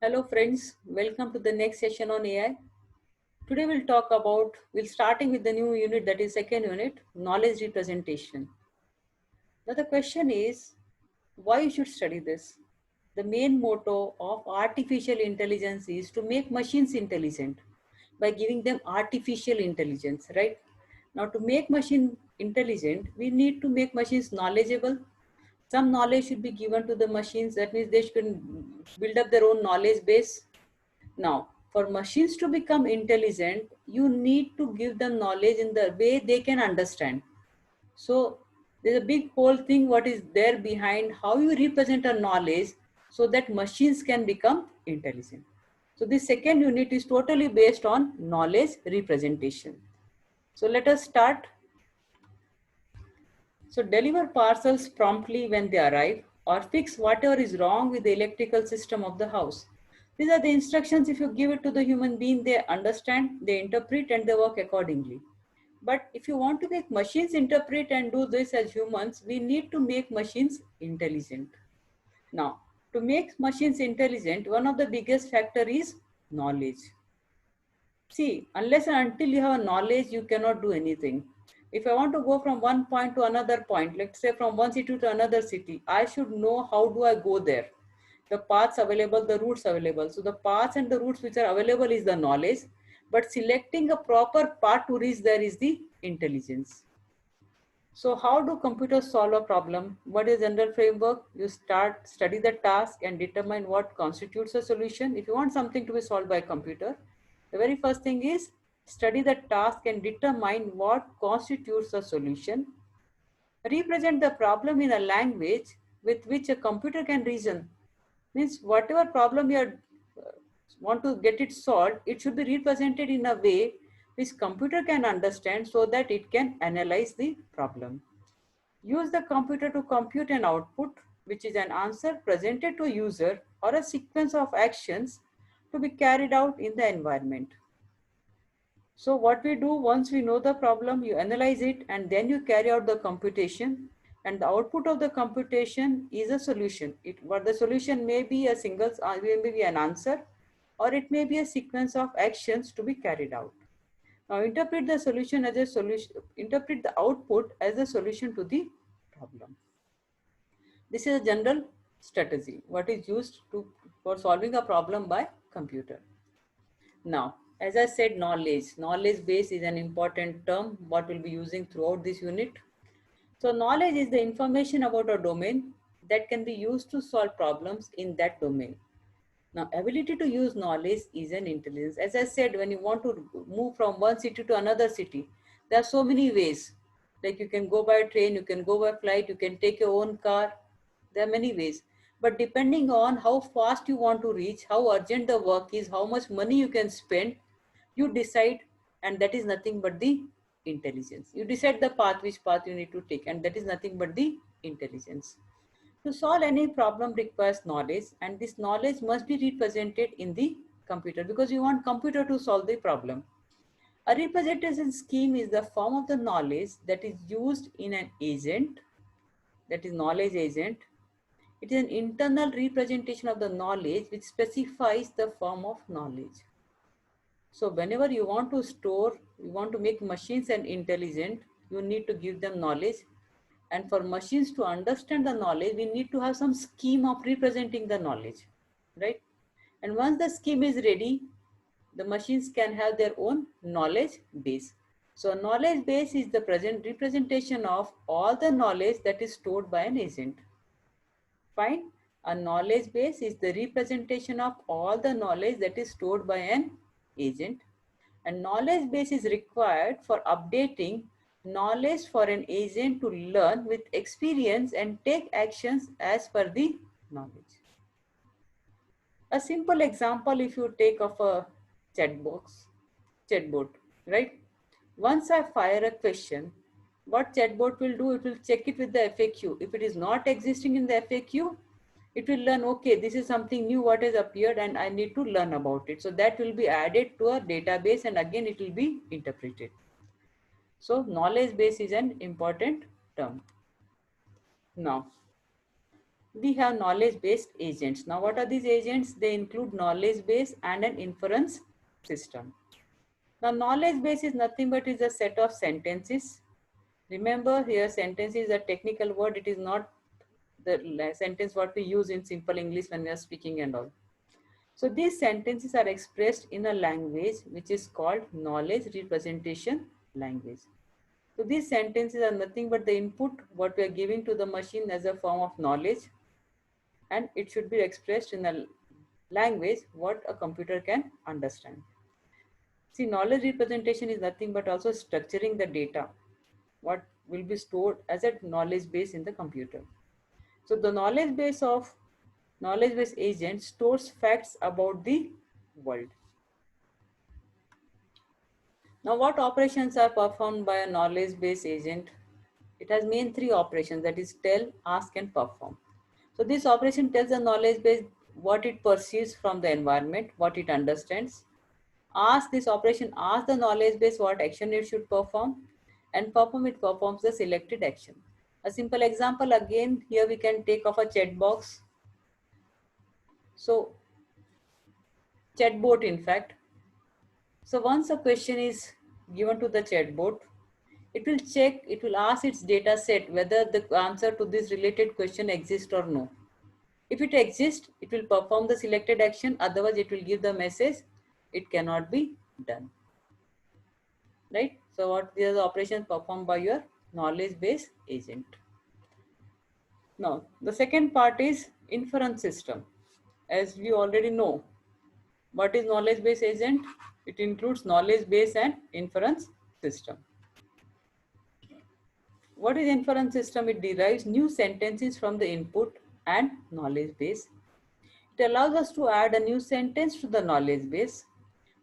Hello friends, welcome to the next session on AI. Today we'll starting with the new unit, that is second unit, knowledge representation. Now the question is, why you should study this? The main motto of artificial intelligence is to make machines intelligent by giving them artificial intelligence, right? Now to make machine intelligent, we need to make machines knowledgeable. Some knowledge should be given to the machines, that means they should build up their own knowledge base. Now, for machines to become intelligent, you need to give them knowledge in the way they can understand. So, there's a big whole thing what is there behind how you represent a knowledge so that machines can become intelligent. So, this second unit is totally based on knowledge representation. So, let us start. So, deliver parcels promptly when they arrive or fix whatever is wrong with the electrical system of the house. These are the instructions. If you give it to the human being, they understand, they interpret, and they work accordingly. But if you want to make machines interpret and do this as humans, we need to make machines intelligent. Now, to make machines intelligent, one of the biggest factor is knowledge. See, unless and until you have a knowledge, you cannot do anything. If I want to go from one point to another point, let's say from one city to another city, I should know how do I go there. The paths available, the routes available. So the paths and the routes which are available is the knowledge, but selecting a proper path to reach there is the intelligence. So how do computers solve a problem? What is general framework? You study the task and determine what constitutes a solution. If you want something to be solved by a computer, the very first thing is study the task and determine what constitutes a solution. Represent the problem in a language with which a computer can reason. Means whatever problem you want to get it solved, it should be represented in a way which computer can understand so that it can analyze the problem. Use the computer to compute an output, which is an answer presented to a user or a sequence of actions to be carried out in the environment. So what we do once we know the problem, you analyze it and then you carry out the computation, and the output of the computation is a solution. What the solution may be a single, may be an answer, or it may be a sequence of actions to be carried out. Now interpret the solution as a solution, interpret the output as a solution to the problem. This is a general strategy, what is used for solving a problem by computer. Now, as I said, knowledge base is an important term what we'll be using throughout this unit. So knowledge is the information about a domain that can be used to solve problems in that domain. Now, ability to use knowledge is an intelligence. As I said, when you want to move from one city to another city, there are so many ways. Like you can go by train, you can go by flight, you can take your own car. There are many ways. But depending on how fast you want to reach, how urgent the work is, how much money you can spend, you decide, and that is nothing but the intelligence. You decide the path, which path you need to take, and that is nothing but the intelligence. To solve any problem requires knowledge, and this knowledge must be represented in the computer because you want computer to solve the problem. A representation scheme is the form of the knowledge that is used in an agent, that is knowledge agent. It is an internal representation of the knowledge which specifies the form of knowledge. So whenever you want to store, you want to make machines and intelligent, you need to give them knowledge. And for machines to understand the knowledge, we need to have some scheme of representing the knowledge, right? And once the scheme is ready, the machines can have their own knowledge base. So knowledge base is the present representation of all the knowledge that is stored by an agent. Fine. A knowledge base is the representation of all the knowledge that is stored by an agent. And knowledge base is required for updating knowledge for an agent to learn with experience and take actions as per the knowledge. A simple example, if you take of a chatbot, right? Once I fire a question, what chatbot will do, it will check it with the FAQ. If it is not existing in the FAQ, it will learn, okay, this is something new what has appeared and I need to learn about it. So that will be added to a database and again it will be interpreted. So knowledge base is an important term. Now, we have knowledge-based agents. Now, what are these agents? They include knowledge base and an inference system. Now, knowledge base is nothing but is a set of sentences. Remember, here sentence is a technical word. It is not the sentence what we use in simple English when we are speaking and all. So these sentences are expressed in a language which is called knowledge representation language. So these sentences are nothing but the input what we are giving to the machine as a form of knowledge, and it should be expressed in a language what a computer can understand. See, knowledge representation is nothing but also structuring the data, what will be stored as a knowledge base in the computer. So the knowledge base agent stores facts about the world. Now, what operations are performed by a knowledge base agent? It has main three operations, that is tell, ask and perform. So this operation tells the knowledge base what it perceives from the environment, what it understands. Ask, this operation asks the knowledge base what action it should perform, and perform, it performs the selected action. A simple example again, here we can take of a chat box. So chatbot in fact. So once a question is given to the chatbot, it will check, it will ask its data set whether the answer to this related question exists or no. If it exists, it will perform the selected action, otherwise it will give the message, it cannot be done. Right? So what these are the operations performed by your knowledge base agent. Now, the second part is inference system. As we already know, what is knowledge base agent? It includes knowledge base and inference system. What is inference system? It derives new sentences from the input and knowledge base. It allows us to add a new sentence to the knowledge base.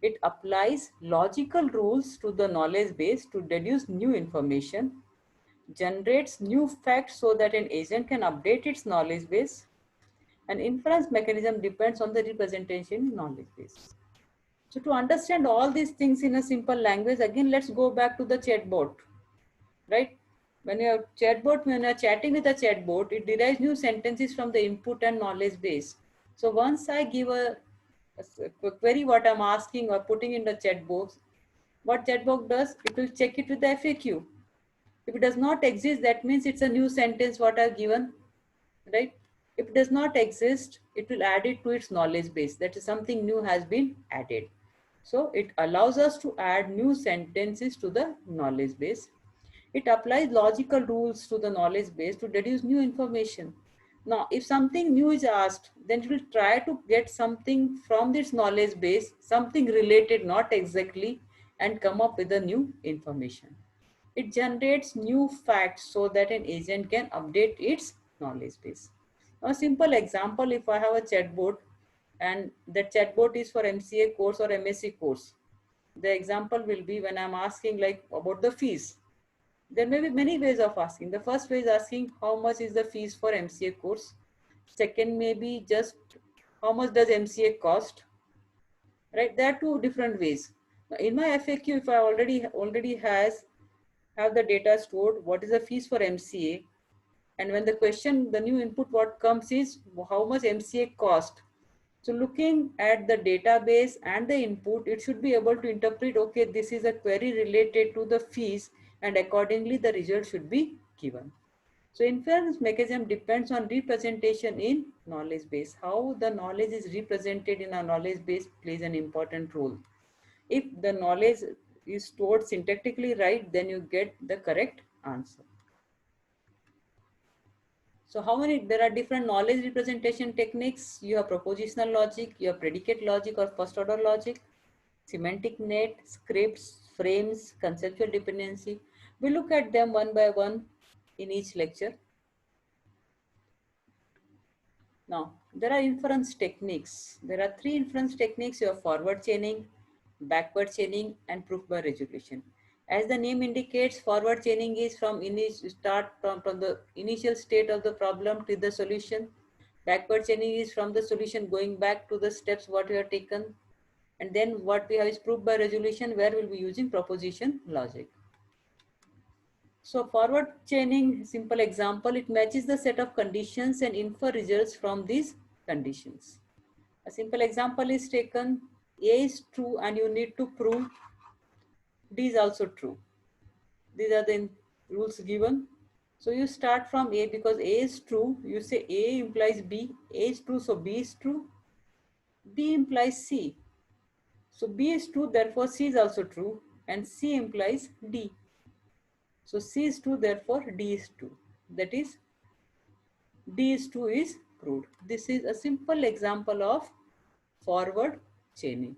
It applies logical rules to the knowledge base to deduce new information, generates new facts so that an agent can update its knowledge base. An inference mechanism depends on the representation in knowledge base. So to understand all these things in a simple language, again, let's go back to the chatbot, right? When you're chatting with a chatbot, it derives new sentences from the input and knowledge base. So once I give a query, what I'm asking or putting in the chat box, what chatbot does, it will check it with the FAQ. If it does not exist, that means it's a new sentence what I've given, right? If it does not exist, it will add it to its knowledge base. That is something new has been added. So it allows us to add new sentences to the knowledge base. It applies logical rules to the knowledge base to deduce new information. Now, if something new is asked, then it will try to get something from this knowledge base, something related, not exactly, and come up with a new information. It generates new facts so that an agent can update its knowledge base. Now, a simple example, if I have a chatbot and that chatbot is for MCA course or MSc course, the example will be when I'm asking like about the fees. There may be many ways of asking. The first way is asking how much is the fees for MCA course. Second may be just how much does MCA cost, right? There are two different ways. In my FAQ, if I already have the data stored, what is the fees for MCA? And when the question, the new input what comes is how much MCA cost. So looking at the database and the input, it should be able to interpret, okay, this is a query related to the fees, and accordingly the result should be given. So inference mechanism depends on representation in knowledge base. How the knowledge is represented in a knowledge base plays an important role. If the knowledge is stored syntactically right, then you get the correct answer. So there are different knowledge representation techniques. You have propositional logic, you have predicate logic or first order logic, semantic net, scripts, frames, conceptual dependency. We look at them one by one in each lecture. Now, there are inference techniques. There are three inference techniques. You have forward chaining, backward chaining, and proof by resolution. As the name indicates, forward chaining is from the initial state of the problem to the solution. Backward chaining is from the solution going back to the steps what we have taken. And then what we have is proof by resolution, where we'll be using proposition logic. So forward chaining, simple example, it matches the set of conditions and infer results from these conditions. A simple example is taken, A is true and you need to prove D is also true. These are the rules given. So you start from A because A is true. You say A implies B. A is true, so B is true. B implies C. So B is true, therefore C is also true. And C implies D. So C is true, therefore D is true. That is, D is true is proved. This is a simple example of forward chaining.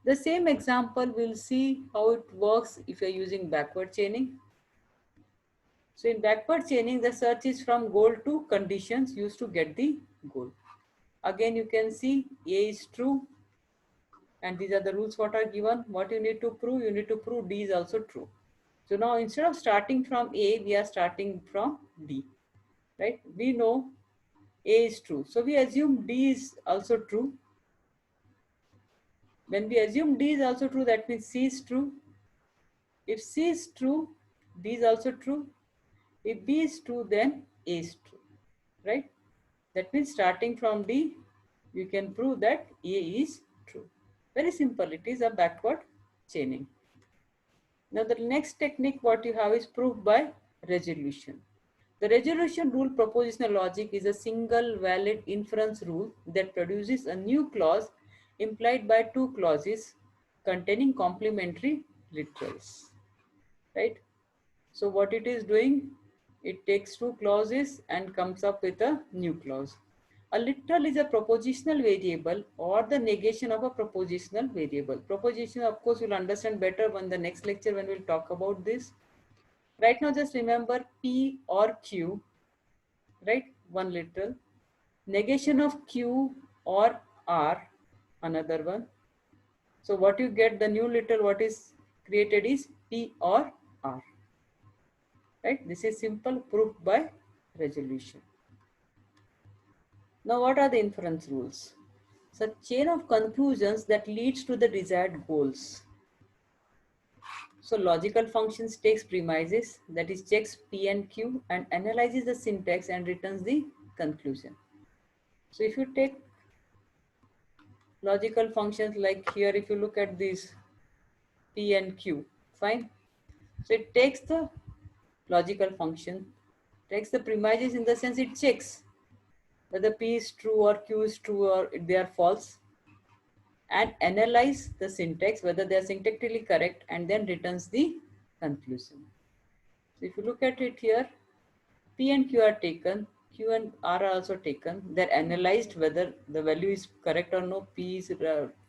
The same example, we'll see how it works if you're using backward chaining. So in backward chaining, the search is from goal to conditions used to get the goal. Again, you can see A is true, and these are the rules what are given. What you need to prove? You need to prove D is also true. So now instead of starting from A, we are starting from D, right? We know A is true. So we assume D is also true. When we assume D is also true, that means C is true. If C is true, D is also true. If B is true, then A is true, right? That means starting from D, you can prove that A is true. Very simple. It is a backward chaining. Now the next technique what you have is proof by resolution. The resolution rule propositional logic is a single valid inference rule that produces a new clause implied by two clauses containing complementary literals, right? So what it is doing, it takes two clauses and comes up with a new clause. A literal is a propositional variable or the negation of a propositional variable. Proposition, of course, you'll understand better when the next lecture when we'll talk about this. Right now, just remember P or Q, right? One literal. Negation of Q or R, another one. So what you get, the new literal what is created is P or R. Right? This is simple proof by resolution. Now, what are the inference rules? So, chain of conclusions that leads to the desired goals. So, logical functions takes premises, that is checks P and Q and analyzes the syntax and returns the conclusion. So, if you take logical functions like here, if you look at these P and Q, fine. So, it takes the logical function, takes the premises in the sense it checks whether P is true or Q is true or they are false, and analyze the syntax whether they are syntactically correct and then returns the conclusion. So if you look at it here, P and Q are taken, Q and R are also taken. They're analyzed whether the value is correct or no, P is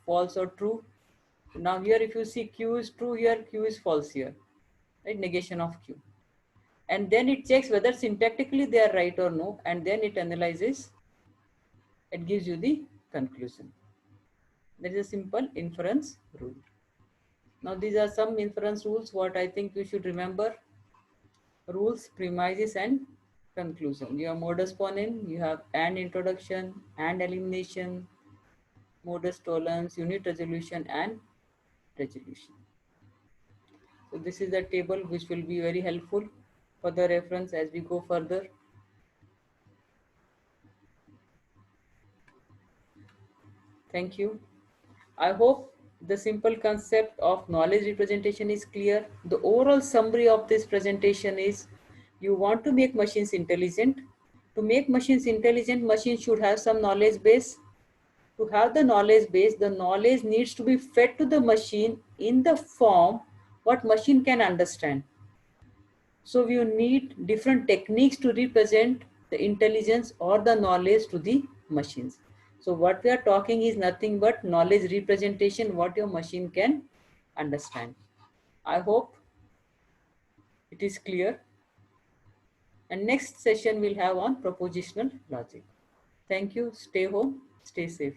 false or true. Now here if you see Q is true here, Q is false here, right? Negation of Q. And then it checks whether syntactically they are right or no, and then it analyzes, it gives you the conclusion. That is a simple inference rule. Now these are some inference rules what I think you should remember. Rules, premises and conclusion. You have modus ponens, you have and introduction and elimination, modus tollens, unit resolution and resolution. So this is the table which will be very helpful for the reference as we go further. Thank you. I hope the simple concept of knowledge representation is clear. The overall summary of this presentation is you want to make machines intelligent. To make machines intelligent, machines should have some knowledge base. To have the knowledge base, the knowledge needs to be fed to the machine in the form what machine can understand. So we need different techniques to represent the intelligence or the knowledge to the machines. So what we are talking is nothing but knowledge representation, what your machine can understand. I hope it is clear. And next session we'll have on propositional logic. Thank you. Stay home. Stay safe.